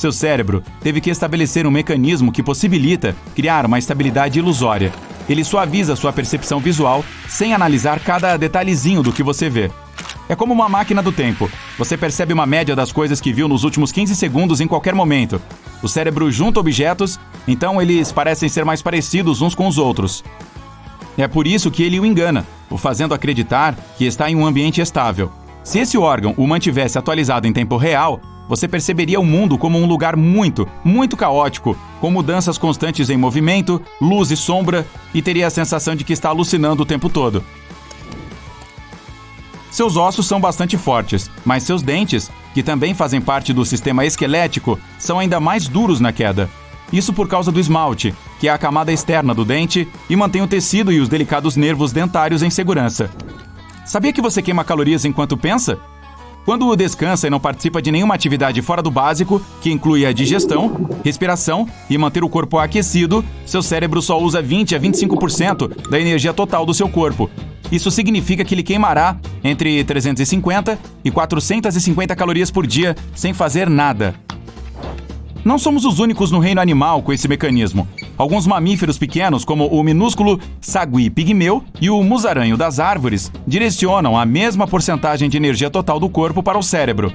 seu cérebro teve que estabelecer um mecanismo que possibilita criar uma estabilidade ilusória. Ele suaviza sua percepção visual sem analisar cada detalhezinho do que você vê. É como uma máquina do tempo. Você percebe uma média das coisas que viu nos últimos 15 segundos em qualquer momento. O cérebro junta objetos, então eles parecem ser mais parecidos uns com os outros. É por isso que ele o engana, o fazendo acreditar que está em um ambiente estável. Se esse órgão o mantivesse atualizado em tempo real, você perceberia o mundo como um lugar muito, muito caótico, com mudanças constantes em movimento, luz e sombra, e teria a sensação de que está alucinando o tempo todo. Seus ossos são bastante fortes, mas seus dentes, que também fazem parte do sistema esquelético, são ainda mais duros na queda. Isso por causa do esmalte, que é a camada externa do dente e mantém o tecido e os delicados nervos dentários em segurança. Sabia que você queima calorias enquanto pensa? Quando descansa e não participa de nenhuma atividade fora do básico, que inclui a digestão, respiração e manter o corpo aquecido, seu cérebro só usa 20 a 25% da energia total do seu corpo. Isso significa que ele queimará entre 350 e 450 calorias por dia sem fazer nada. Não somos os únicos no reino animal com esse mecanismo. Alguns mamíferos pequenos, como o minúsculo sagui pigmeu e o musaranho das árvores, direcionam a mesma porcentagem de energia total do corpo para o cérebro.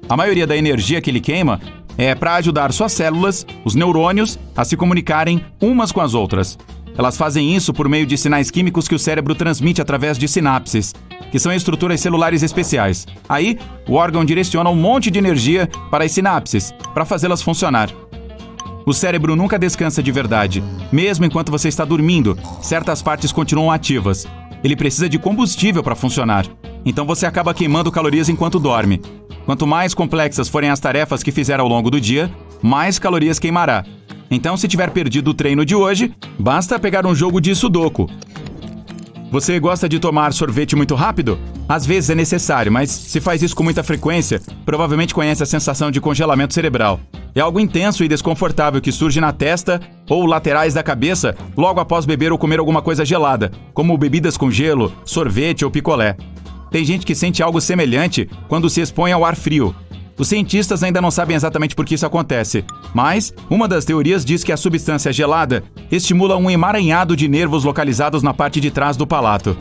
A maioria da energia que ele queima é para ajudar suas células, os neurônios, a se comunicarem umas com as outras. Elas fazem isso por meio de sinais químicos que o cérebro transmite através de sinapses, que são estruturas celulares especiais. Aí, o órgão direciona um monte de energia para as sinapses, para fazê-las funcionar. O cérebro nunca descansa de verdade. Mesmo enquanto você está dormindo, certas partes continuam ativas. Ele precisa de combustível para funcionar. Então você acaba queimando calorias enquanto dorme. Quanto mais complexas forem as tarefas que fizer ao longo do dia, mais calorias queimará. Então, se tiver perdido o treino de hoje, basta pegar um jogo de sudoku. Você gosta de tomar sorvete muito rápido? Às vezes é necessário, mas se faz isso com muita frequência, provavelmente conhece a sensação de congelamento cerebral. É algo intenso e desconfortável que surge na testa ou laterais da cabeça logo após beber ou comer alguma coisa gelada, como bebidas com gelo, sorvete ou picolé. Tem gente que sente algo semelhante quando se expõe ao ar frio. Os cientistas ainda não sabem exatamente por que isso acontece, mas uma das teorias diz que a substância gelada estimula um emaranhado de nervos localizados na parte de trás do palato.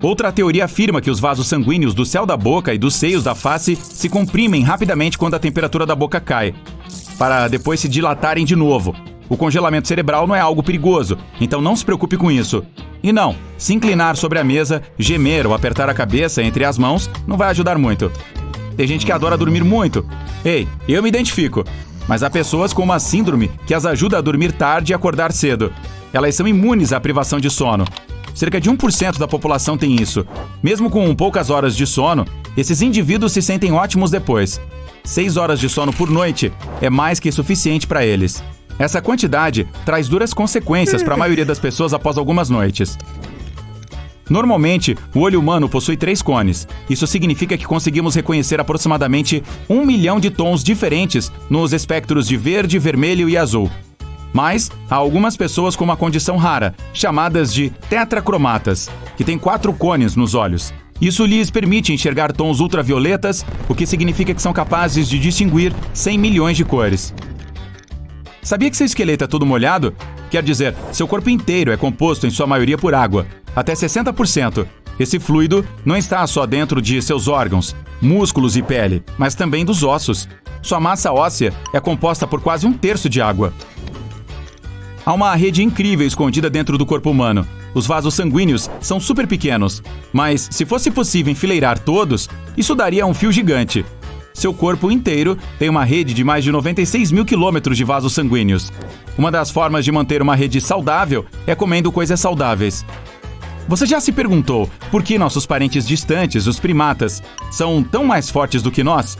Outra teoria afirma que os vasos sanguíneos do céu da boca e dos seios da face se comprimem rapidamente quando a temperatura da boca cai, para depois se dilatarem de novo. O congelamento cerebral não é algo perigoso, então não se preocupe com isso. E não, se inclinar sobre a mesa, gemer ou apertar a cabeça entre as mãos não vai ajudar muito. Tem gente que adora dormir muito. Ei, eu me identifico. Mas há pessoas com uma síndrome que as ajuda a dormir tarde e acordar cedo. Elas são imunes à privação de sono. Cerca de 1% da população tem isso. Mesmo com poucas horas de sono, esses indivíduos se sentem ótimos depois. 6 horas de sono por noite é mais que suficiente para eles. Essa quantidade traz duras consequências para a maioria das pessoas após algumas noites. Normalmente, o olho humano possui 3 cones. Isso significa que conseguimos reconhecer aproximadamente 1 milhão de tons diferentes nos espectros de verde, vermelho e azul. Mas há algumas pessoas com uma condição rara, chamadas de tetracromatas, que têm 4 cones nos olhos. Isso lhes permite enxergar tons ultravioletas, o que significa que são capazes de distinguir 100 milhões de cores. Sabia que seu esqueleto é todo molhado? Quer dizer, seu corpo inteiro é composto em sua maioria por água, até 60%. Esse fluido não está só dentro de seus órgãos, músculos e pele, mas também dos ossos. Sua massa óssea é composta por quase 1/3 de água. Há uma rede incrível escondida dentro do corpo humano. Os vasos sanguíneos são super pequenos, mas se fosse possível enfileirar todos, isso daria um fio gigante. Seu corpo inteiro tem uma rede de mais de 96 mil quilômetros de vasos sanguíneos. Uma das formas de manter uma rede saudável é comendo coisas saudáveis. Você já se perguntou por que nossos parentes distantes, os primatas, são tão mais fortes do que nós?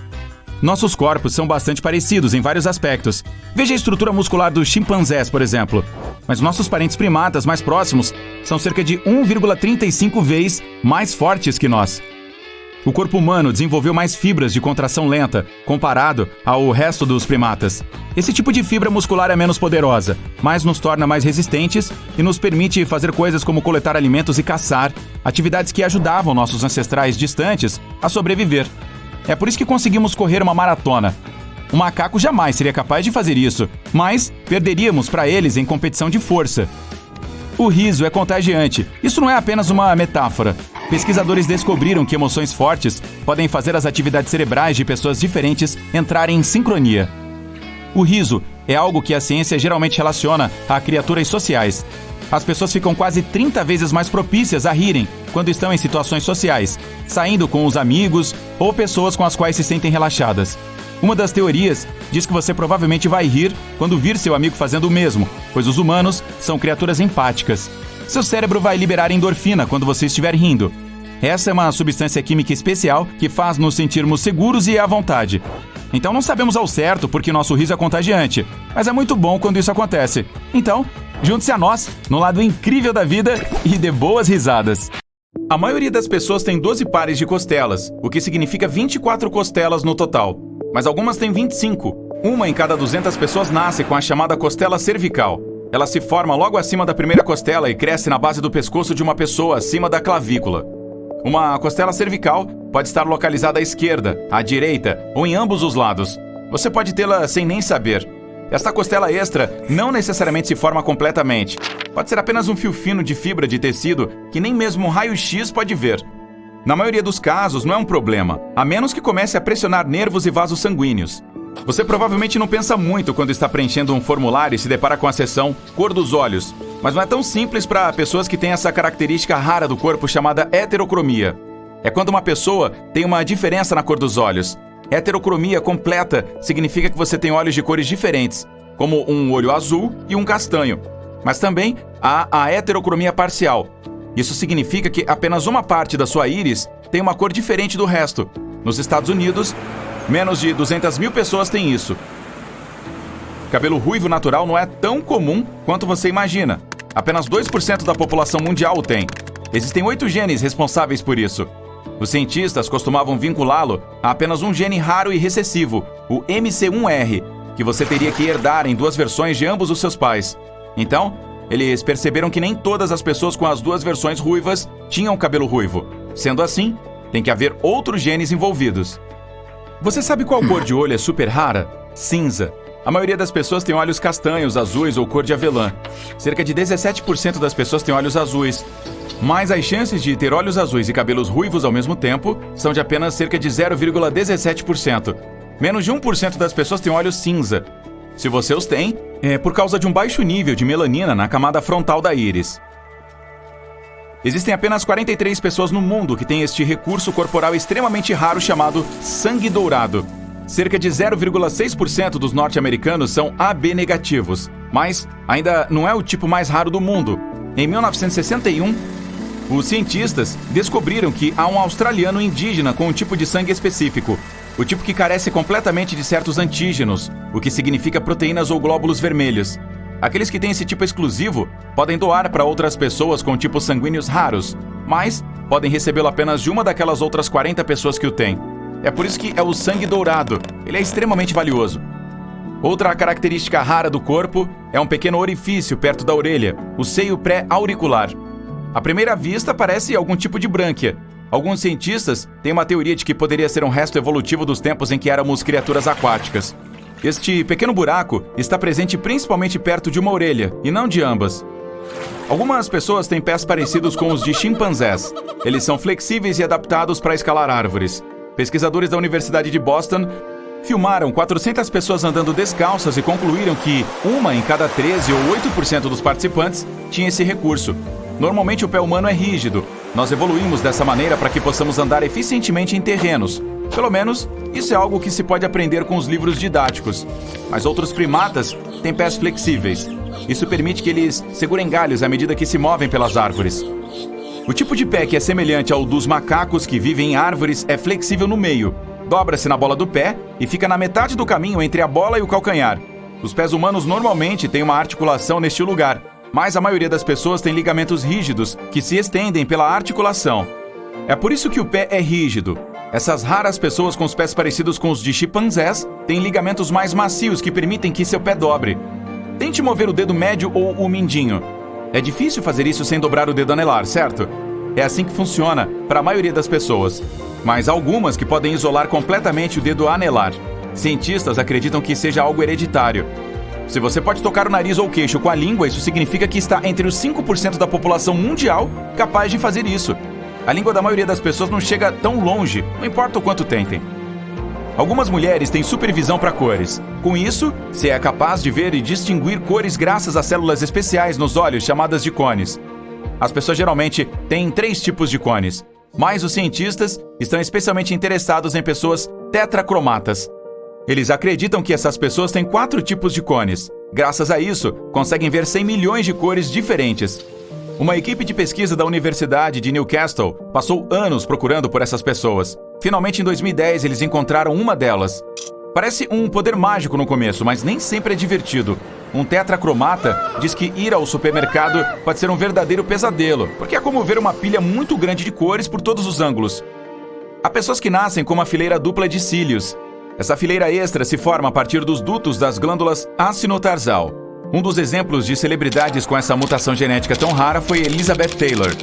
Nossos corpos são bastante parecidos em vários aspectos. Veja a estrutura muscular dos chimpanzés, por exemplo. Mas nossos parentes primatas mais próximos são cerca de 1,35 vezes mais fortes que nós. O corpo humano desenvolveu mais fibras de contração lenta, comparado ao resto dos primatas. Esse tipo de fibra muscular é menos poderosa, mas nos torna mais resistentes e nos permite fazer coisas como coletar alimentos e caçar, atividades que ajudavam nossos ancestrais distantes a sobreviver. É por isso que conseguimos correr uma maratona. Um macaco jamais seria capaz de fazer isso, mas perderíamos para eles em competição de força. O riso é contagiante. Isso não é apenas uma metáfora. Pesquisadores descobriram que emoções fortes podem fazer as atividades cerebrais de pessoas diferentes entrarem em sincronia. O riso é algo que a ciência geralmente relaciona a criaturas sociais. As pessoas ficam quase 30 vezes mais propícias a rirem quando estão em situações sociais, saindo com os amigos ou pessoas com as quais se sentem relaxadas. Uma das teorias diz que você provavelmente vai rir quando vir seu amigo fazendo o mesmo, pois os humanos são criaturas empáticas. Seu cérebro vai liberar endorfina quando você estiver rindo. Essa é uma substância química especial que faz nos sentirmos seguros e à vontade. Então não sabemos ao certo porque nosso riso é contagiante, mas é muito bom quando isso acontece. Então, junte-se a nós no lado incrível da vida e dê boas risadas. A maioria das pessoas tem 12 pares de costelas, o que significa 24 costelas no total. Mas algumas têm 25. Uma em cada 200 pessoas nasce com a chamada costela cervical. Ela se forma logo acima da primeira costela e cresce na base do pescoço de uma pessoa acima da clavícula. Uma costela cervical pode estar localizada à esquerda, à direita ou em ambos os lados. Você pode tê-la sem nem saber. Esta costela extra não necessariamente se forma completamente. Pode ser apenas um fio fino de fibra de tecido que nem mesmo um raio-x pode ver. Na maioria dos casos, não é um problema, a menos que comece a pressionar nervos e vasos sanguíneos. Você provavelmente não pensa muito quando está preenchendo um formulário e se depara com a seção cor dos olhos, mas não é tão simples para pessoas que têm essa característica rara do corpo chamada heterocromia. É quando uma pessoa tem uma diferença na cor dos olhos. Heterocromia completa significa que você tem olhos de cores diferentes, como um olho azul e um castanho. Mas também há a heterocromia parcial. Isso significa que apenas uma parte da sua íris tem uma cor diferente do resto. Nos Estados Unidos, menos de 200 mil pessoas têm isso. Cabelo ruivo natural não é tão comum quanto você imagina. Apenas 2% da população mundial o tem. Existem 8 genes responsáveis por isso. Os cientistas costumavam vinculá-lo a apenas um gene raro e recessivo, o MC1R, que você teria que herdar em 2 versões de ambos os seus pais. Então, eles perceberam que nem todas as pessoas com as 2 versões ruivas tinham cabelo ruivo. Sendo assim, tem que haver outros genes envolvidos. Você sabe qual cor de olho é super rara? Cinza. A maioria das pessoas tem olhos castanhos, azuis ou cor de avelã. Cerca de 17% das pessoas têm olhos azuis. Mas as chances de ter olhos azuis e cabelos ruivos ao mesmo tempo são de apenas cerca de 0,17%. Menos de 1% das pessoas têm olhos cinza. Se você os tem, é por causa de um baixo nível de melanina na camada frontal da íris. Existem apenas 43 pessoas no mundo que têm este recurso corporal extremamente raro chamado sangue dourado. Cerca de 0,6% dos norte-americanos são AB negativos, mas ainda não é o tipo mais raro do mundo. Em 1961, os cientistas descobriram que há um australiano indígena com um tipo de sangue específico, o tipo que carece completamente de certos antígenos, o que significa proteínas ou glóbulos vermelhos. Aqueles que têm esse tipo exclusivo podem doar para outras pessoas com tipos sanguíneos raros, mas podem recebê-lo apenas de uma daquelas outras 40 pessoas que o têm. É por isso que é o sangue dourado. Ele é extremamente valioso. Outra característica rara do corpo é um pequeno orifício perto da orelha, o seio pré-auricular. À primeira vista parece algum tipo de brânquia. Alguns cientistas têm uma teoria de que poderia ser um resto evolutivo dos tempos em que éramos criaturas aquáticas. Este pequeno buraco está presente principalmente perto de uma orelha, e não de ambas. Algumas pessoas têm pés parecidos com os de chimpanzés. Eles são flexíveis e adaptados para escalar árvores. Pesquisadores da Universidade de Boston filmaram 400 pessoas andando descalças e concluíram que 1 em cada 13 ou 8% dos participantes tinha esse recurso. Normalmente o pé humano é rígido. Nós evoluímos dessa maneira para que possamos andar eficientemente em terrenos. Pelo menos, isso é algo que se pode aprender com os livros didáticos. Mas outros primatas têm pés flexíveis. Isso permite que eles segurem galhos à medida que se movem pelas árvores. O tipo de pé que é semelhante ao dos macacos que vivem em árvores é flexível no meio. Dobra-se na bola do pé e fica na metade do caminho entre a bola e o calcanhar. Os pés humanos normalmente têm uma articulação neste lugar, mas a maioria das pessoas tem ligamentos rígidos que se estendem pela articulação. É por isso que o pé é rígido. Essas raras pessoas com os pés parecidos com os de chimpanzés têm ligamentos mais macios que permitem que seu pé dobre. Tente mover o dedo médio ou o mindinho. É difícil fazer isso sem dobrar o dedo anelar, certo? É assim que funciona para a maioria das pessoas. Mas há algumas que podem isolar completamente o dedo anelar. Cientistas acreditam que seja algo hereditário. Se você pode tocar o nariz ou o queixo com a língua, isso significa que está entre os 5% da população mundial capaz de fazer isso. A língua da maioria das pessoas não chega tão longe, não importa o quanto tentem. Algumas mulheres têm supervisão para cores. Com isso, você é capaz de ver e distinguir cores graças a células especiais nos olhos chamadas de cones. As pessoas geralmente têm 3 tipos de cones, mas os cientistas estão especialmente interessados em pessoas tetracromatas. Eles acreditam que essas pessoas têm 4 tipos de cones. Graças a isso, conseguem ver 100 milhões de cores diferentes. Uma equipe de pesquisa da Universidade de Newcastle passou anos procurando por essas pessoas. Finalmente, em 2010, eles encontraram uma delas. Parece um poder mágico no começo, mas nem sempre é divertido. Um tetracromata diz que ir ao supermercado pode ser um verdadeiro pesadelo, porque é como ver uma pilha muito grande de cores por todos os ângulos. Há pessoas que nascem com uma fileira dupla de cílios. Essa fileira extra se forma a partir dos dutos das glândulas acinotarsal. Um dos exemplos de celebridades com essa mutação genética tão rara foi Elizabeth Taylor.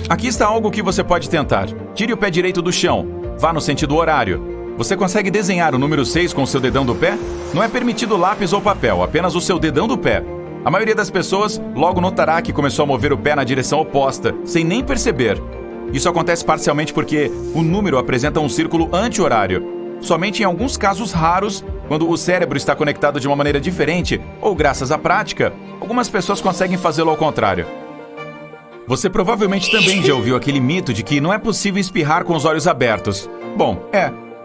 Aqui está algo que você pode tentar. Tire o pé direito do chão. Vá no sentido horário. Você consegue desenhar o número 6 com o seu dedão do pé? Não é permitido lápis ou papel, apenas o seu dedão do pé. A maioria das pessoas logo notará que começou a mover o pé na direção oposta, sem nem perceber. Isso acontece parcialmente porque o número apresenta um círculo anti-horário. Somente em alguns casos raros, quando o cérebro está conectado de uma maneira diferente, ou graças à prática, algumas pessoas conseguem fazê-lo ao contrário. Você provavelmente também já ouviu aquele mito de que não é possível espirrar com os olhos abertos. Bom,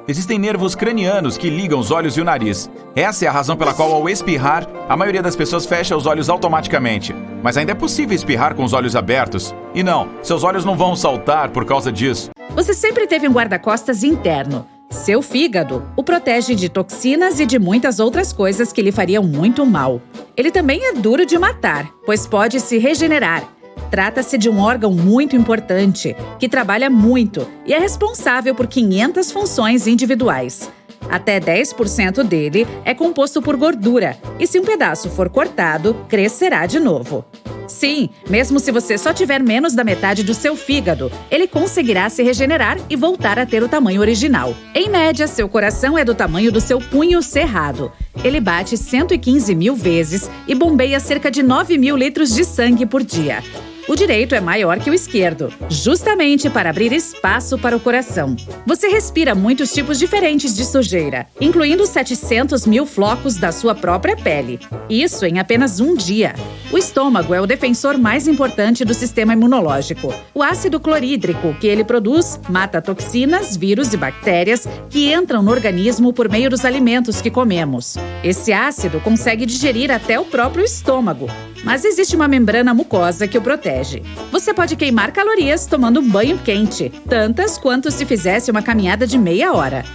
existem nervos cranianos que ligam os olhos e o nariz. Essa é a razão pela qual, ao espirrar, a maioria das pessoas fecha os olhos automaticamente. Mas ainda é possível espirrar com os olhos abertos. E não, seus olhos não vão saltar por causa disso. Você sempre teve um guarda-costas interno. Seu fígado o protege de toxinas e de muitas outras coisas que lhe fariam muito mal. Ele também é duro de matar, pois pode se regenerar. Trata-se de um órgão muito importante, que trabalha muito e é responsável por 500 funções individuais. Até 10% dele é composto por gordura, e se um pedaço for cortado, crescerá de novo. Sim, mesmo se você só tiver menos da metade do seu fígado, ele conseguirá se regenerar e voltar a ter o tamanho original. Em média, seu coração é do tamanho do seu punho cerrado. Ele bate 115 mil vezes e bombeia cerca de 9 mil litros de sangue por dia. O direito é maior que o esquerdo, justamente para abrir espaço para o coração. Você respira muitos tipos diferentes de sujeira, incluindo 700 mil flocos da sua própria pele. Isso em apenas um dia. O estômago é o defensor mais importante do sistema imunológico. O ácido clorídrico que ele produz mata toxinas, vírus e bactérias que entram no organismo por meio dos alimentos que comemos. Esse ácido consegue digerir até o próprio estômago, mas existe uma membrana mucosa que o protege. Você pode queimar calorias tomando um banho quente, tantas quanto se fizesse uma caminhada de meia hora.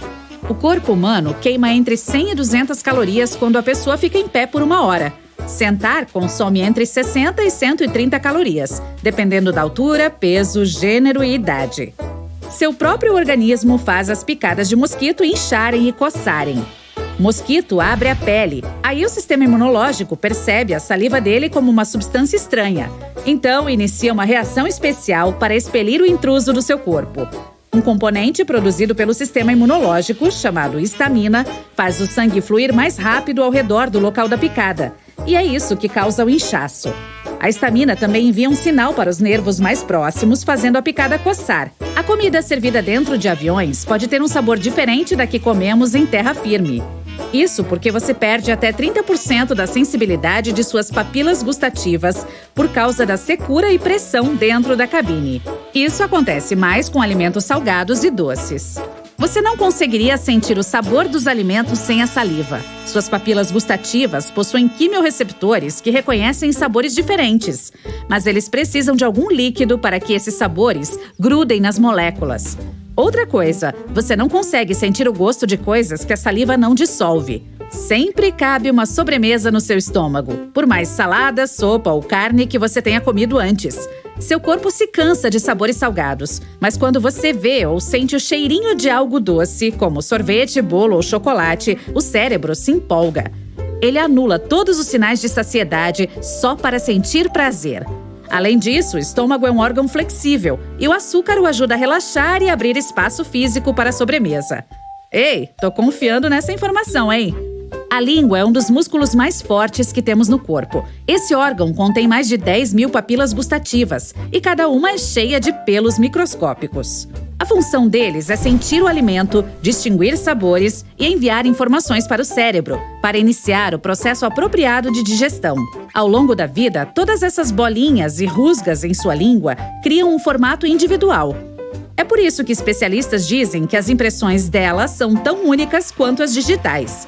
O corpo humano queima entre 100 e 200 calorias quando a pessoa fica em pé por uma hora. Sentar consome entre 60 e 130 calorias, dependendo da altura, peso, gênero e idade. Seu próprio organismo faz as picadas de mosquito incharem e coçarem. Mosquito abre a pele. Aí o sistema imunológico percebe a saliva dele como uma substância estranha. Então, inicia uma reação especial para expelir o intruso do seu corpo. Um componente produzido pelo sistema imunológico, chamado histamina, faz o sangue fluir mais rápido ao redor do local da picada. E é isso que causa o inchaço. A histamina também envia um sinal para os nervos mais próximos, fazendo a picada coçar. A comida servida dentro de aviões pode ter um sabor diferente da que comemos em terra firme. Isso porque você perde até 30% da sensibilidade de suas papilas gustativas por causa da secura e pressão dentro da cabine. Isso acontece mais com alimentos salgados e doces. Você não conseguiria sentir o sabor dos alimentos sem a saliva. Suas papilas gustativas possuem quimiorreceptores que reconhecem sabores diferentes, mas eles precisam de algum líquido para que esses sabores grudem nas moléculas. Outra coisa, você não consegue sentir o gosto de coisas que a saliva não dissolve. Sempre cabe uma sobremesa no seu estômago, por mais salada, sopa ou carne que você tenha comido antes. Seu corpo se cansa de sabores salgados, mas quando você vê ou sente o cheirinho de algo doce, como sorvete, bolo ou chocolate, o cérebro se empolga. Ele anula todos os sinais de saciedade só para sentir prazer. Além disso, o estômago é um órgão flexível e o açúcar o ajuda a relaxar e abrir espaço físico para a sobremesa. Ei, tô confiando nessa informação, hein? A língua é um dos músculos mais fortes que temos no corpo. Esse órgão contém mais de 10 mil papilas gustativas e cada uma é cheia de pelos microscópicos. A função deles é sentir o alimento, distinguir sabores e enviar informações para o cérebro, para iniciar o processo apropriado de digestão. Ao longo da vida, todas essas bolinhas e rusgas em sua língua criam um formato individual. É por isso que especialistas dizem que as impressões dela são tão únicas quanto as digitais.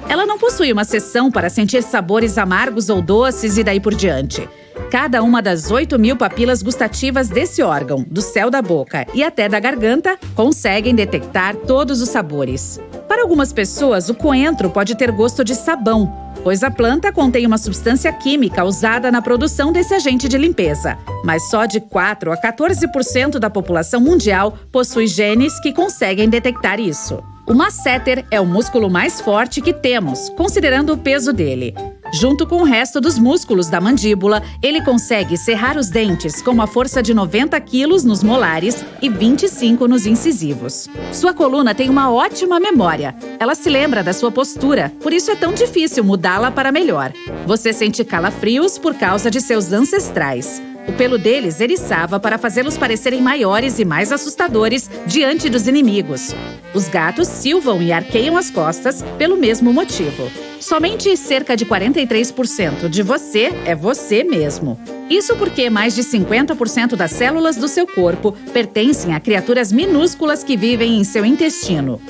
Ela não possui uma seção para sentir sabores amargos ou doces e daí por diante. Cada uma das 8 mil papilas gustativas desse órgão, do céu da boca e até da garganta, conseguem detectar todos os sabores. Para algumas pessoas, o coentro pode ter gosto de sabão, pois a planta contém uma substância química usada na produção desse agente de limpeza. Mas só de 4 a 14% da população mundial possui genes que conseguem detectar isso. O masseter é o músculo mais forte que temos, considerando o peso dele. Junto com o resto dos músculos da mandíbula, ele consegue serrar os dentes com uma força de 90 quilos nos molares e 25 nos incisivos. Sua coluna tem uma ótima memória. Ela se lembra da sua postura, por isso é tão difícil mudá-la para melhor. Você sente calafrios por causa de seus ancestrais. O pelo deles eriçava para fazê-los parecerem maiores e mais assustadores diante dos inimigos. Os gatos silvam e arqueiam as costas pelo mesmo motivo. Somente cerca de 43% de você é você mesmo. Isso porque mais de 50% das células do seu corpo pertencem a criaturas minúsculas que vivem em seu intestino.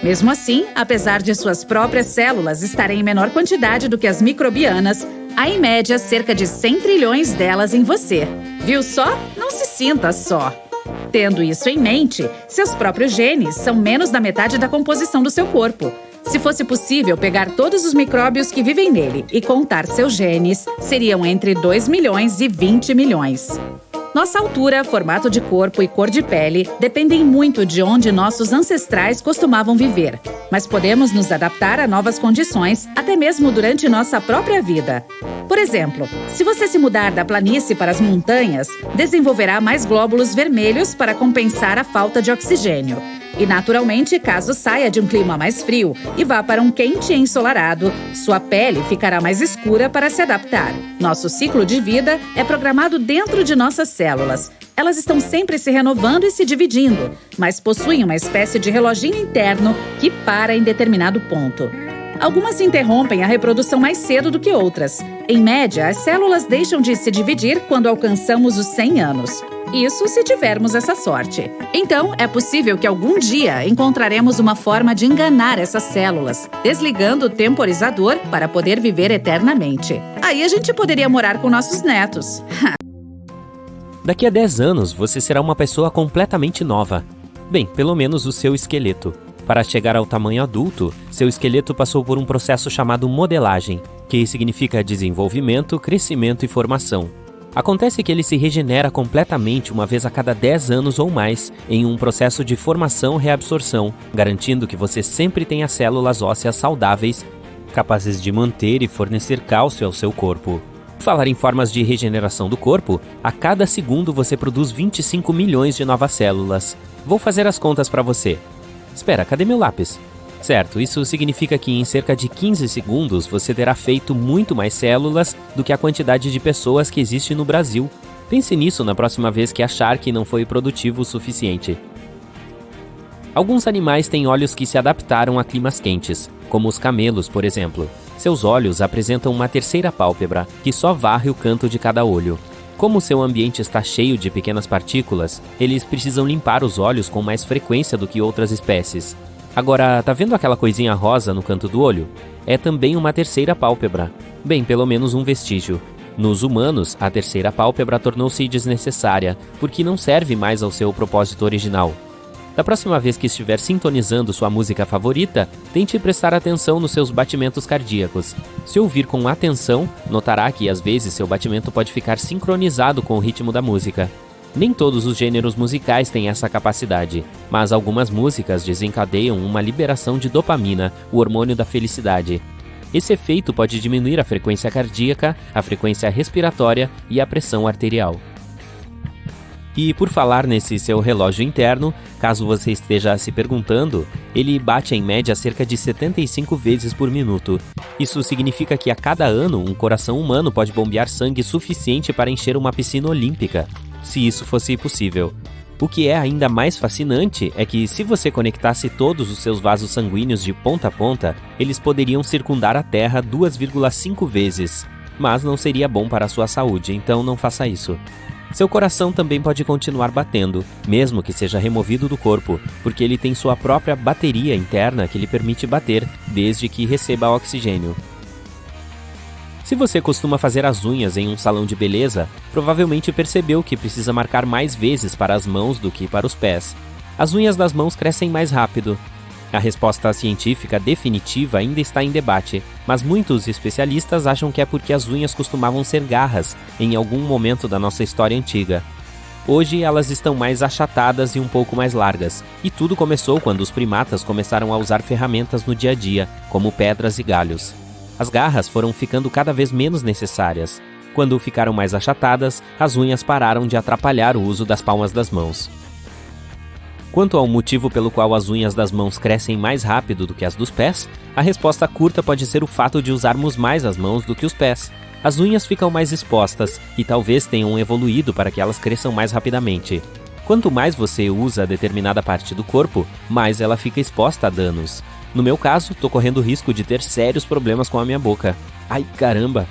Mesmo assim, apesar de suas próprias células estarem em menor quantidade do que as microbianas, há em média cerca de 100 trilhões delas em você. Viu só? Não se sinta só. Tendo isso em mente, seus próprios genes são menos da metade da composição do seu corpo. Se fosse possível pegar todos os micróbios que vivem nele e contar seus genes, seriam entre 2 milhões e 20 milhões. Nossa altura, formato de corpo e cor de pele dependem muito de onde nossos ancestrais costumavam viver. Mas podemos nos adaptar a novas condições, até mesmo durante nossa própria vida. Por exemplo, se você se mudar da planície para as montanhas, desenvolverá mais glóbulos vermelhos para compensar a falta de oxigênio. E, naturalmente, caso saia de um clima mais frio e vá para um quente e ensolarado, sua pele ficará mais escura para se adaptar. Nosso ciclo de vida é programado dentro de nossas células. Elas estão sempre se renovando e se dividindo, mas possuem uma espécie de reloginho interno que para em determinado ponto. Algumas interrompem a reprodução mais cedo do que outras. Em média, as células deixam de se dividir quando alcançamos os 100 anos. Isso se tivermos essa sorte. Então, é possível que algum dia encontraremos uma forma de enganar essas células, desligando o temporizador para poder viver eternamente. Aí a gente poderia morar com nossos netos. Daqui a 10 anos, você será uma pessoa completamente nova. Bem, pelo menos o seu esqueleto. Para chegar ao tamanho adulto, seu esqueleto passou por um processo chamado modelagem, que significa desenvolvimento, crescimento e formação. Acontece que ele se regenera completamente uma vez a cada 10 anos ou mais, em um processo de formação-reabsorção, garantindo que você sempre tenha células ósseas saudáveis, capazes de manter e fornecer cálcio ao seu corpo. Por falar em formas de regeneração do corpo, a cada segundo você produz 25 milhões de novas células. Vou fazer as contas para você. Espera, cadê meu lápis? Certo, isso significa que em cerca de 15 segundos você terá feito muito mais células do que a quantidade de pessoas que existe no Brasil. Pense nisso na próxima vez que achar que não foi produtivo o suficiente. Alguns animais têm olhos que se adaptaram a climas quentes, como os camelos, por exemplo. Seus olhos apresentam uma terceira pálpebra, que só varre o canto de cada olho. Como seu ambiente está cheio de pequenas partículas, eles precisam limpar os olhos com mais frequência do que outras espécies. Agora, tá vendo aquela coisinha rosa no canto do olho? É também uma terceira pálpebra. Bem, pelo menos um vestígio. Nos humanos, a terceira pálpebra tornou-se desnecessária, porque não serve mais ao seu propósito original. Da próxima vez que estiver sintonizando sua música favorita, tente prestar atenção nos seus batimentos cardíacos. Se ouvir com atenção, notará que às vezes seu batimento pode ficar sincronizado com o ritmo da música. Nem todos os gêneros musicais têm essa capacidade, mas algumas músicas desencadeiam uma liberação de dopamina, o hormônio da felicidade. Esse efeito pode diminuir a frequência cardíaca, a frequência respiratória e a pressão arterial. E por falar nesse seu relógio interno, caso você esteja se perguntando, ele bate em média cerca de 75 vezes por minuto. Isso significa que a cada ano um coração humano pode bombear sangue suficiente para encher uma piscina olímpica, se isso fosse possível. O que é ainda mais fascinante é que, se você conectasse todos os seus vasos sanguíneos de ponta a ponta, eles poderiam circundar a Terra 2,5 vezes. Mas não seria bom para a sua saúde, então não faça isso. Seu coração também pode continuar batendo, mesmo que seja removido do corpo, porque ele tem sua própria bateria interna que lhe permite bater, desde que receba oxigênio. Se você costuma fazer as unhas em um salão de beleza, provavelmente percebeu que precisa marcar mais vezes para as mãos do que para os pés. As unhas das mãos crescem mais rápido. A resposta científica definitiva ainda está em debate, mas muitos especialistas acham que é porque as unhas costumavam ser garras em algum momento da nossa história antiga. Hoje elas estão mais achatadas e um pouco mais largas, e tudo começou quando os primatas começaram a usar ferramentas no dia a dia, como pedras e galhos. As garras foram ficando cada vez menos necessárias. Quando ficaram mais achatadas, as unhas pararam de atrapalhar o uso das palmas das mãos. Quanto ao motivo pelo qual as unhas das mãos crescem mais rápido do que as dos pés, a resposta curta pode ser o fato de usarmos mais as mãos do que os pés. As unhas ficam mais expostas e talvez tenham evoluído para que elas cresçam mais rapidamente. Quanto mais você usa determinada parte do corpo, mais ela fica exposta a danos. No meu caso, tô correndo o risco de ter sérios problemas com a minha boca. Ai, caramba!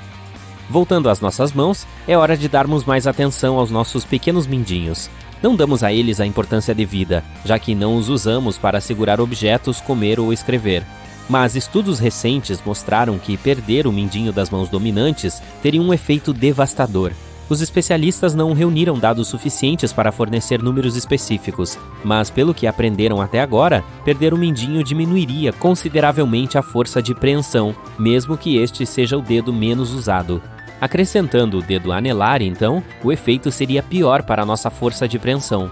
Voltando às nossas mãos, é hora de darmos mais atenção aos nossos pequenos mindinhos. Não damos a eles a importância devida, já que não os usamos para segurar objetos, comer ou escrever. Mas estudos recentes mostraram que perder o mindinho das mãos dominantes teria um efeito devastador. Os especialistas não reuniram dados suficientes para fornecer números específicos, mas pelo que aprenderam até agora, perder o mindinho diminuiria consideravelmente a força de preensão, mesmo que este seja o dedo menos usado. Acrescentando o dedo anelar, então, o efeito seria pior para a nossa força de preensão.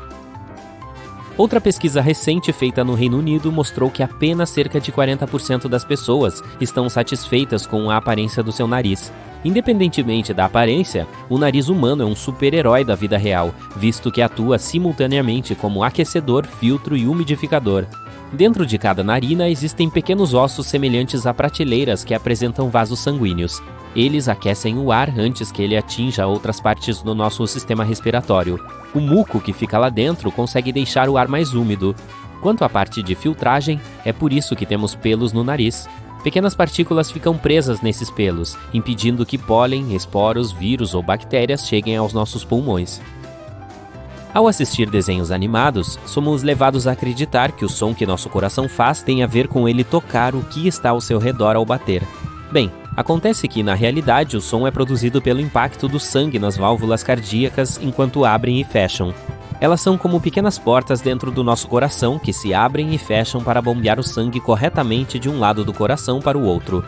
Outra pesquisa recente feita no Reino Unido mostrou que apenas cerca de 40% das pessoas estão satisfeitas com a aparência do seu nariz. Independentemente da aparência, o nariz humano é um super-herói da vida real, visto que atua simultaneamente como aquecedor, filtro e umidificador. Dentro de cada narina existem pequenos ossos semelhantes a prateleiras que apresentam vasos sanguíneos. Eles aquecem o ar antes que ele atinja outras partes do nosso sistema respiratório. O muco que fica lá dentro consegue deixar o ar mais úmido. Quanto à parte de filtragem, é por isso que temos pelos no nariz. Pequenas partículas ficam presas nesses pelos, impedindo que pólen, esporos, vírus ou bactérias cheguem aos nossos pulmões. Ao assistir desenhos animados, somos levados a acreditar que o som que nosso coração faz tem a ver com ele tocar o que está ao seu redor ao bater. Bem, acontece que, na realidade, o som é produzido pelo impacto do sangue nas válvulas cardíacas enquanto abrem e fecham. Elas são como pequenas portas dentro do nosso coração que se abrem e fecham para bombear o sangue corretamente de um lado do coração para o outro.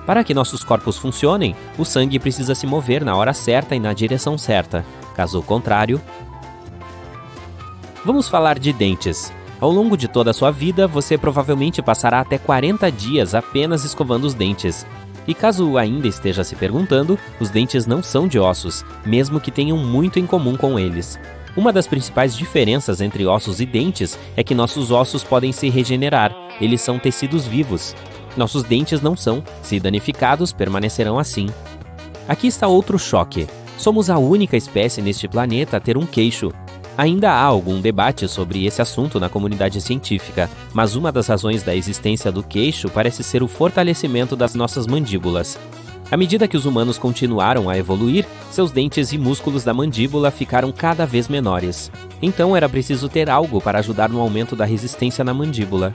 Para que nossos corpos funcionem, o sangue precisa se mover na hora certa e na direção certa. Caso contrário... Vamos falar de dentes. Ao longo de toda a sua vida, você provavelmente passará até 40 dias apenas escovando os dentes. E caso ainda esteja se perguntando, os dentes não são de ossos, mesmo que tenham muito em comum com eles. Uma das principais diferenças entre ossos e dentes é que nossos ossos podem se regenerar, eles são tecidos vivos. Nossos dentes não são, se danificados, permanecerão assim. Aqui está outro choque. Somos a única espécie neste planeta a ter um queixo. Ainda há algum debate sobre esse assunto na comunidade científica, mas uma das razões da existência do queixo parece ser o fortalecimento das nossas mandíbulas. À medida que os humanos continuaram a evoluir, seus dentes e músculos da mandíbula ficaram cada vez menores. Então era preciso ter algo para ajudar no aumento da resistência na mandíbula.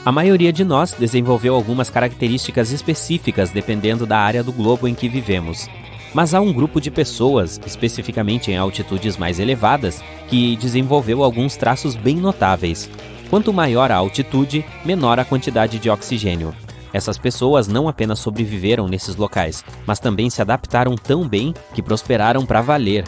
A maioria de nós desenvolveu algumas características específicas dependendo da área do globo em que vivemos. Mas há um grupo de pessoas, especificamente em altitudes mais elevadas, que desenvolveu alguns traços bem notáveis. Quanto maior a altitude, menor a quantidade de oxigênio. Essas pessoas não apenas sobreviveram nesses locais, mas também se adaptaram tão bem que prosperaram para valer.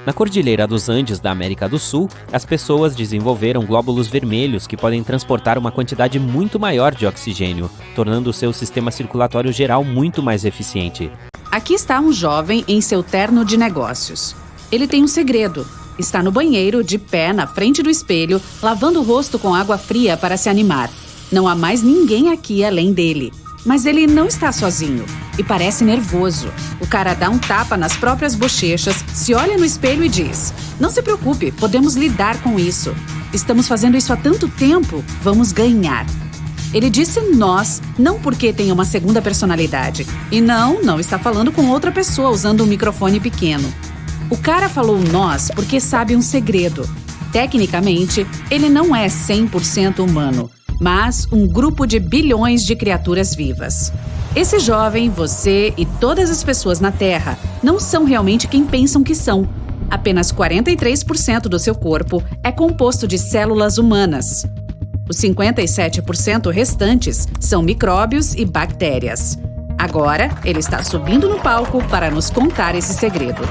Na Cordilheira dos Andes da América do Sul, as pessoas desenvolveram glóbulos vermelhos que podem transportar uma quantidade muito maior de oxigênio, tornando o seu sistema circulatório geral muito mais eficiente. Aqui está um jovem em seu terno de negócios. Ele tem um segredo. Está no banheiro, de pé, na frente do espelho, lavando o rosto com água fria para se animar. Não há mais ninguém aqui além dele. Mas ele não está sozinho e parece nervoso. O cara dá um tapa nas próprias bochechas, se olha no espelho e diz: "Não se preocupe, podemos lidar com isso. Estamos fazendo isso há tanto tempo, vamos ganhar." Ele disse nós, não porque tem uma segunda personalidade. E não está falando com outra pessoa usando um microfone pequeno. O cara falou nós porque sabe um segredo. Tecnicamente, ele não é 100% humano, mas um grupo de bilhões de criaturas vivas. Esse jovem, você e todas as pessoas na Terra não são realmente quem pensam que são. Apenas 43% do seu corpo é composto de células humanas. Os 57% restantes são micróbios e bactérias. Agora, ele está subindo no palco para nos contar esse segredo.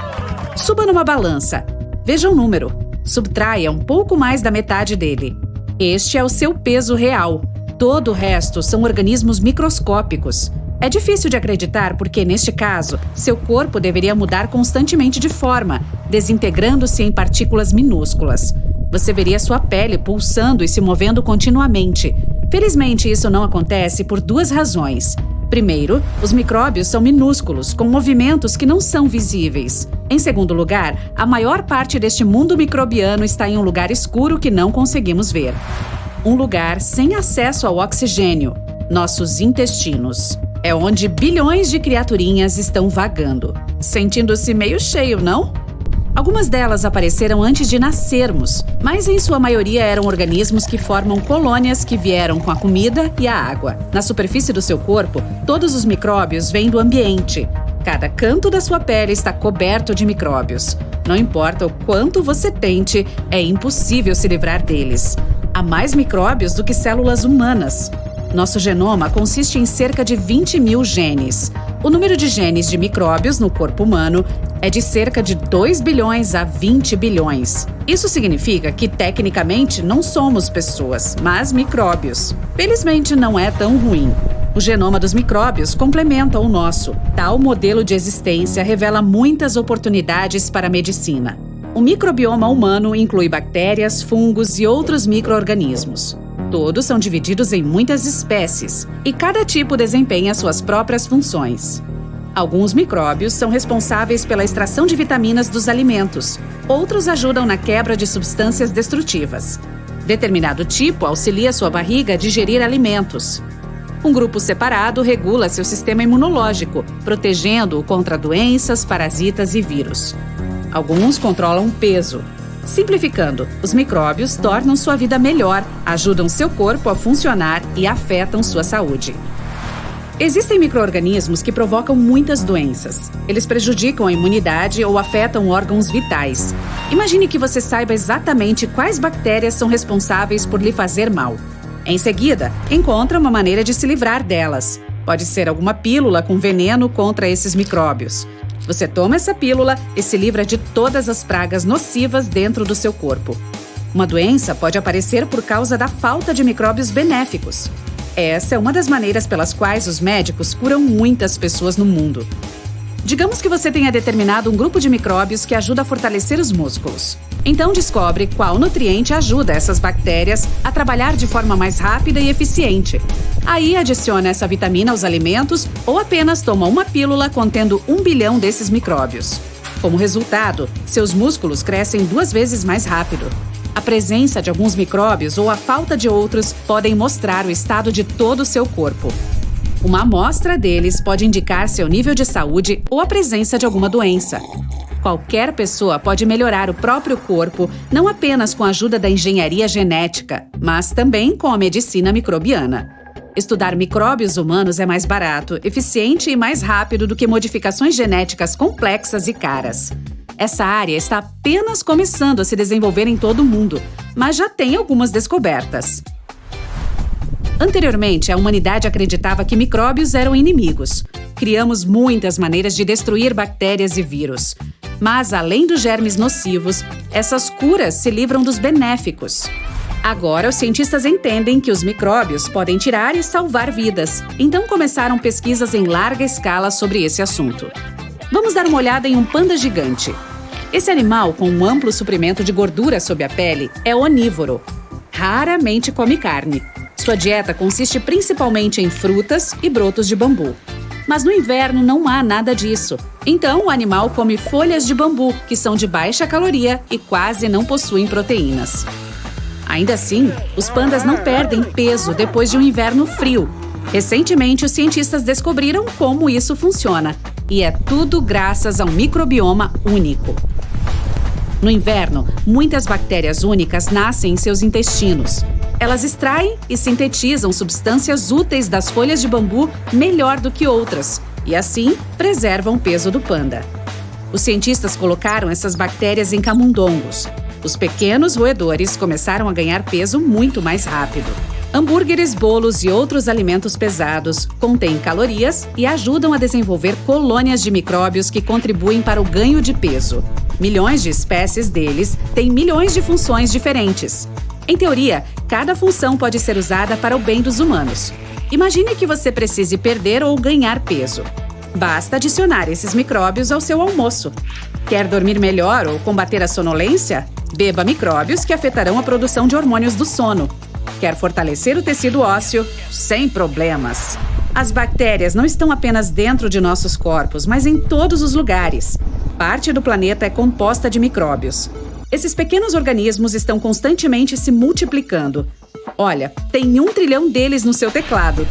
Suba numa balança. Veja o número. Subtraia um pouco mais da metade dele. Este é o seu peso real. Todo o resto são organismos microscópicos. É difícil de acreditar porque, neste caso, seu corpo deveria mudar constantemente de forma, desintegrando-se em partículas minúsculas. Você veria sua pele pulsando e se movendo continuamente. Felizmente, isso não acontece por duas razões. Primeiro, os micróbios são minúsculos, com movimentos que não são visíveis. Em segundo lugar, a maior parte deste mundo microbiano está em um lugar escuro que não conseguimos ver. Um lugar sem acesso ao oxigênio, nossos intestinos. É onde bilhões de criaturinhas estão vagando. Sentindo-se meio cheio, não? Algumas delas apareceram antes de nascermos, mas em sua maioria eram organismos que formam colônias que vieram com a comida e a água. Na superfície do seu corpo, todos os micróbios vêm do ambiente. Cada canto da sua pele está coberto de micróbios. Não importa o quanto você tente, é impossível se livrar deles. Há mais micróbios do que células humanas. Nosso genoma consiste em cerca de 20 mil genes. O número de genes de micróbios no corpo humano é de cerca de 2 bilhões a 20 bilhões. Isso significa que, tecnicamente, não somos pessoas, mas micróbios. Felizmente, não é tão ruim. O genoma dos micróbios complementa o nosso. Tal modelo de existência revela muitas oportunidades para a medicina. O microbioma humano inclui bactérias, fungos e outros micro-organismos. Todos são divididos em muitas espécies, e cada tipo desempenha suas próprias funções. Alguns micróbios são responsáveis pela extração de vitaminas dos alimentos, outros ajudam na quebra de substâncias destrutivas. Determinado tipo auxilia sua barriga a digerir alimentos. Um grupo separado regula seu sistema imunológico, protegendo-o contra doenças, parasitas e vírus. Alguns controlam o peso. Simplificando, os micróbios tornam sua vida melhor, ajudam seu corpo a funcionar e afetam sua saúde. Existem micro-organismos que provocam muitas doenças. Eles prejudicam a imunidade ou afetam órgãos vitais. Imagine que você saiba exatamente quais bactérias são responsáveis por lhe fazer mal. Em seguida, encontra uma maneira de se livrar delas. Pode ser alguma pílula com veneno contra esses micróbios. Você toma essa pílula e se livra de todas as pragas nocivas dentro do seu corpo. Uma doença pode aparecer por causa da falta de micróbios benéficos. Essa é uma das maneiras pelas quais os médicos curam muitas pessoas no mundo. Digamos que você tenha determinado um grupo de micróbios que ajuda a fortalecer os músculos. Então descobre qual nutriente ajuda essas bactérias a trabalhar de forma mais rápida e eficiente. Aí adiciona essa vitamina aos alimentos ou apenas toma uma pílula contendo 1 bilhão desses micróbios. Como resultado, seus músculos crescem 2 vezes mais rápido. A presença de alguns micróbios ou a falta de outros podem mostrar o estado de todo o seu corpo. Uma amostra deles pode indicar seu nível de saúde ou a presença de alguma doença. Qualquer pessoa pode melhorar o próprio corpo, não apenas com a ajuda da engenharia genética, mas também com a medicina microbiana. Estudar micróbios humanos é mais barato, eficiente e mais rápido do que modificações genéticas complexas e caras. Essa área está apenas começando a se desenvolver em todo o mundo, mas já tem algumas descobertas. Anteriormente, a humanidade acreditava que micróbios eram inimigos. Criamos muitas maneiras de destruir bactérias e vírus. Mas, além dos germes nocivos, essas curas se livram dos benéficos. Agora, os cientistas entendem que os micróbios podem tirar e salvar vidas, então começaram pesquisas em larga escala sobre esse assunto. Vamos dar uma olhada em um panda gigante. Esse animal, com um amplo suprimento de gordura sob a pele, é onívoro. Raramente come carne. Sua dieta consiste principalmente em frutas e brotos de bambu. Mas no inverno não há nada disso. Então, o animal come folhas de bambu, que são de baixa caloria e quase não possuem proteínas. Ainda assim, os pandas não perdem peso depois de um inverno frio. Recentemente, os cientistas descobriram como isso funciona. E é tudo graças a um microbioma único. No inverno, muitas bactérias únicas nascem em seus intestinos. Elas extraem e sintetizam substâncias úteis das folhas de bambu melhor do que outras, e assim preservam o peso do panda. Os cientistas colocaram essas bactérias em camundongos. Os pequenos roedores começaram a ganhar peso muito mais rápido. Hambúrgueres, bolos e outros alimentos pesados contêm calorias e ajudam a desenvolver colônias de micróbios que contribuem para o ganho de peso. Milhões de espécies deles têm milhões de funções diferentes. Em teoria, cada função pode ser usada para o bem dos humanos. Imagine que você precise perder ou ganhar peso. Basta adicionar esses micróbios ao seu almoço. Quer dormir melhor ou combater a sonolência? Beba micróbios que afetarão a produção de hormônios do sono. Quer fortalecer o tecido ósseo? Sem problemas. As bactérias não estão apenas dentro de nossos corpos, mas em todos os lugares. Parte do planeta é composta de micróbios. Esses pequenos organismos estão constantemente se multiplicando. Olha, tem 1 trilhão deles no seu teclado.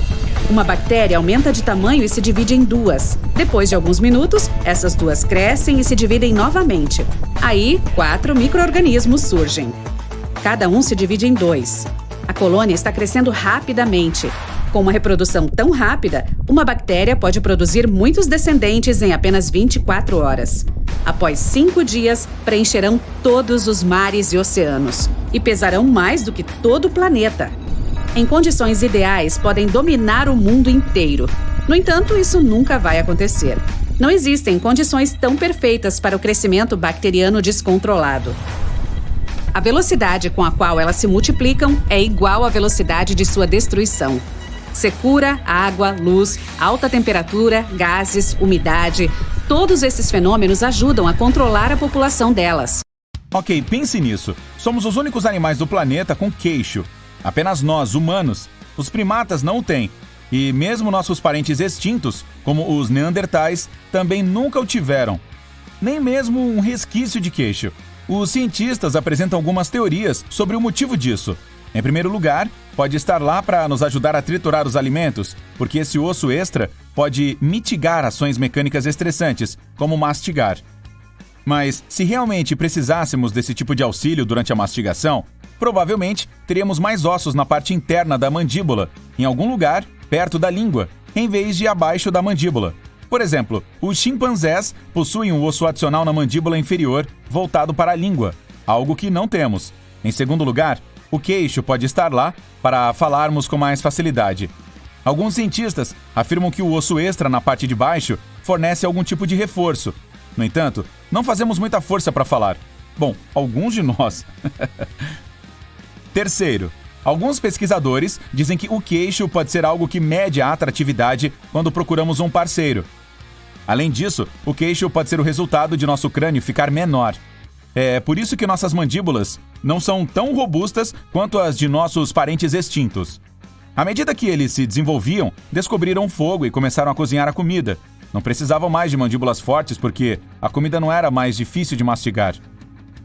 Uma bactéria aumenta de tamanho e se divide em 2. Depois de alguns minutos, essas 2 crescem e se dividem novamente. Aí, 4 micro-organismos surgem. Cada um se divide em 2. A colônia está crescendo rapidamente. Com uma reprodução tão rápida, uma bactéria pode produzir muitos descendentes em apenas 24 horas. Após 5 dias, preencherão todos os mares e oceanos e pesarão mais do que todo o planeta. Em condições ideais, podem dominar o mundo inteiro. No entanto, isso nunca vai acontecer. Não existem condições tão perfeitas para o crescimento bacteriano descontrolado. A velocidade com a qual elas se multiplicam é igual à velocidade de sua destruição. Secura, água, luz, alta temperatura, gases, umidade, todos esses fenômenos ajudam a controlar a população delas. Ok, pense nisso. Somos os únicos animais do planeta com queixo. Apenas nós, humanos. Os primatas não o têm. E mesmo nossos parentes extintos, como os neandertais, também nunca o tiveram. Nem mesmo um resquício de queixo. Os cientistas apresentam algumas teorias sobre o motivo disso. Em primeiro lugar, pode estar lá para nos ajudar a triturar os alimentos, porque esse osso extra pode mitigar ações mecânicas estressantes, como mastigar. Mas, se realmente precisássemos desse tipo de auxílio durante a mastigação, provavelmente teríamos mais ossos na parte interna da mandíbula, em algum lugar perto da língua, em vez de abaixo da mandíbula. Por exemplo, os chimpanzés possuem um osso adicional na mandíbula inferior voltado para a língua, algo que não temos. Em segundo lugar, o queixo pode estar lá para falarmos com mais facilidade. Alguns cientistas afirmam que o osso extra na parte de baixo fornece algum tipo de reforço. No entanto, não fazemos muita força para falar. Bom, alguns de nós. Terceiro, alguns pesquisadores dizem que o queixo pode ser algo que mede a atratividade quando procuramos um parceiro. Além disso, o queixo pode ser o resultado de nosso crânio ficar menor. É por isso que nossas mandíbulas não são tão robustas quanto as de nossos parentes extintos. À medida que eles se desenvolviam, descobriram fogo e começaram a cozinhar a comida. Não precisavam mais de mandíbulas fortes porque a comida não era mais difícil de mastigar.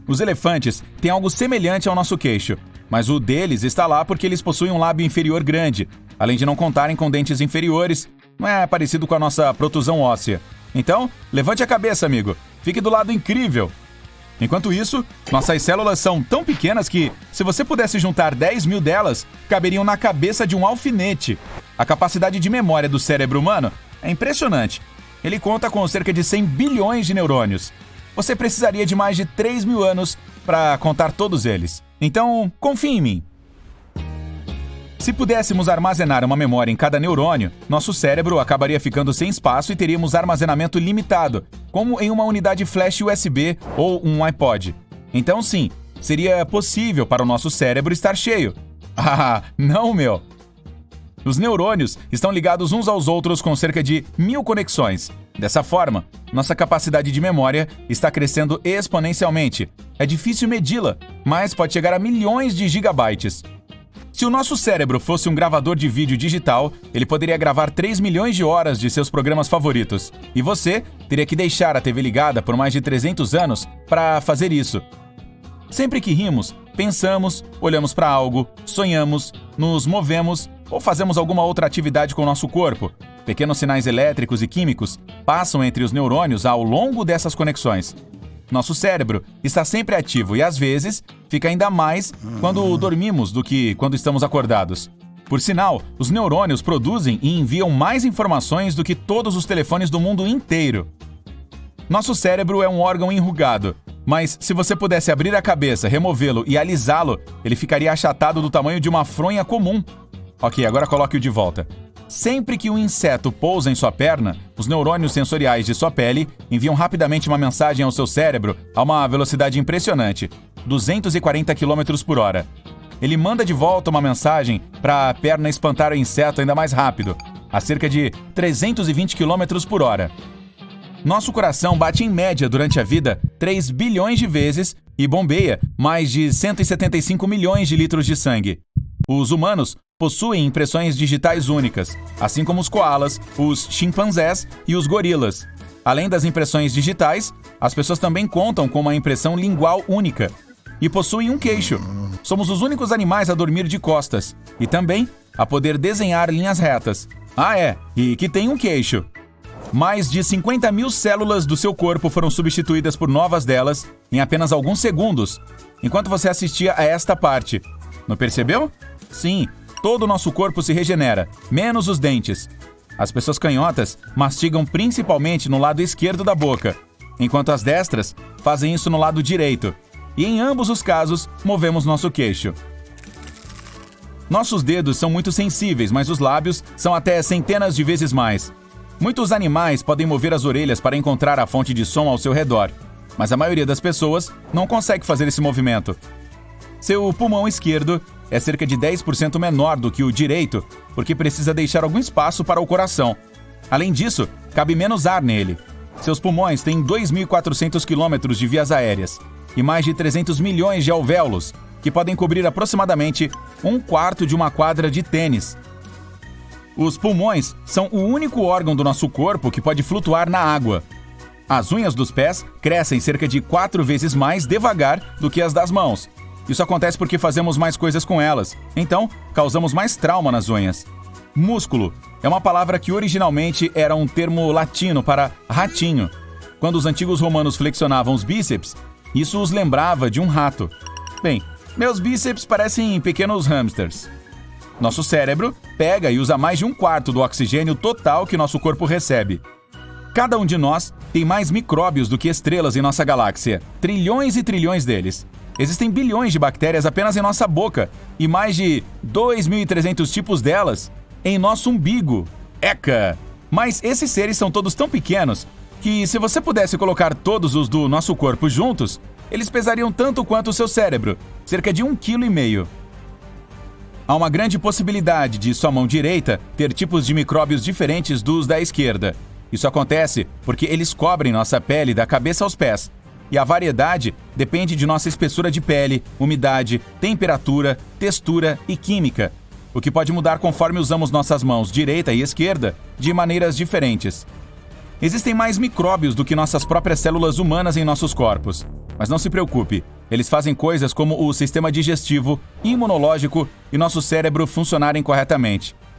Os elefantes têm algo semelhante ao nosso queixo, mas o deles está lá porque eles possuem um lábio inferior grande, além de não contarem com dentes inferiores. Não é parecido com a nossa protusão óssea. Então, levante a cabeça, amigo. Fique do lado incrível. Enquanto isso, nossas células são tão pequenas que, se você pudesse juntar 10 mil delas, caberiam na cabeça de um alfinete. A capacidade de memória do cérebro humano é impressionante. Ele conta com cerca de 100 bilhões de neurônios. Você precisaria de mais de 3 mil anos para contar todos eles. Então, confie em mim. Se pudéssemos armazenar uma memória em cada neurônio, nosso cérebro acabaria ficando sem espaço e teríamos armazenamento limitado, como em uma unidade flash USB ou um iPod. Então sim, seria possível para o nosso cérebro estar cheio. Ah, não, meu! Os neurônios estão ligados uns aos outros com cerca de 1000 conexões. Dessa forma, nossa capacidade de memória está crescendo exponencialmente. É difícil medi-la, mas pode chegar a milhões de gigabytes. Se o nosso cérebro fosse um gravador de vídeo digital, ele poderia gravar 3 milhões de horas de seus programas favoritos. E você teria que deixar a TV ligada por mais de 300 anos para fazer isso. Sempre que rimos, pensamos, olhamos para algo, sonhamos, nos movemos ou fazemos alguma outra atividade com o nosso corpo. Pequenos sinais elétricos e químicos passam entre os neurônios ao longo dessas conexões. Nosso cérebro está sempre ativo e, às vezes, fica ainda mais quando dormimos do que quando estamos acordados. Por sinal, os neurônios produzem e enviam mais informações do que todos os telefones do mundo inteiro. Nosso cérebro é um órgão enrugado, mas se você pudesse abrir a cabeça, removê-lo e alisá-lo, ele ficaria achatado do tamanho de uma fronha comum. Ok, agora coloque-o de volta. Sempre que um inseto pousa em sua perna, os neurônios sensoriais de sua pele enviam rapidamente uma mensagem ao seu cérebro a uma velocidade impressionante, 240 km por hora. Ele manda de volta uma mensagem para a perna espantar o inseto ainda mais rápido, a cerca de 320 km por hora. Nosso coração bate em média durante a vida 3 bilhões de vezes e bombeia mais de 175 milhões de litros de sangue. Os humanos possuem impressões digitais únicas, assim como os koalas, os chimpanzés e os gorilas. Além das impressões digitais, as pessoas também contam com uma impressão lingual única e possuem um queixo. Somos os únicos animais a dormir de costas e também a poder desenhar linhas retas. E que tem um queixo. Mais de 50 mil células do seu corpo foram substituídas por novas delas em apenas alguns segundos, enquanto você assistia a esta parte. Não percebeu? Sim, todo o nosso corpo se regenera, menos os dentes. As pessoas canhotas mastigam principalmente no lado esquerdo da boca, enquanto as destras fazem isso no lado direito. E em ambos os casos, movemos nosso queixo. Nossos dedos são muito sensíveis, mas os lábios são até centenas de vezes mais. Muitos animais podem mover as orelhas para encontrar a fonte de som ao seu redor, mas a maioria das pessoas não consegue fazer esse movimento. Seu pulmão esquerdo é cerca de 10% menor do que o direito, porque precisa deixar algum espaço para o coração. Além disso, cabe menos ar nele. Seus pulmões têm 2.400 quilômetros de vias aéreas e mais de 300 milhões de alvéolos, que podem cobrir aproximadamente 1/4 de uma quadra de tênis. Os pulmões são o único órgão do nosso corpo que pode flutuar na água. As unhas dos pés crescem cerca de 4 vezes mais devagar do que as das mãos. Isso acontece porque fazemos mais coisas com elas, então causamos mais trauma nas unhas. Músculo é uma palavra que originalmente era um termo latino para ratinho. Quando os antigos romanos flexionavam os bíceps, isso os lembrava de um rato. Bem, meus bíceps parecem pequenos hamsters. Nosso cérebro pega e usa mais de 1/4 do oxigênio total que nosso corpo recebe. Cada um de nós tem mais micróbios do que estrelas em nossa galáxia, trilhões e trilhões deles. Existem bilhões de bactérias apenas em nossa boca e mais de 2.300 tipos delas em nosso umbigo. Eca! Mas esses seres são todos tão pequenos que, se você pudesse colocar todos os do nosso corpo juntos, eles pesariam tanto quanto o seu cérebro, cerca de 1,5 kg. Há uma grande possibilidade de sua mão direita ter tipos de micróbios diferentes dos da esquerda. Isso acontece porque eles cobrem nossa pele da cabeça aos pés. E a variedade depende de nossa espessura de pele, umidade, temperatura, textura e química, o que pode mudar conforme usamos nossas mãos direita e esquerda de maneiras diferentes. Existem mais micróbios do que nossas próprias células humanas em nossos corpos. Mas não se preocupe, eles fazem coisas como o sistema digestivo, imunológico e nosso cérebro funcionarem corretamente.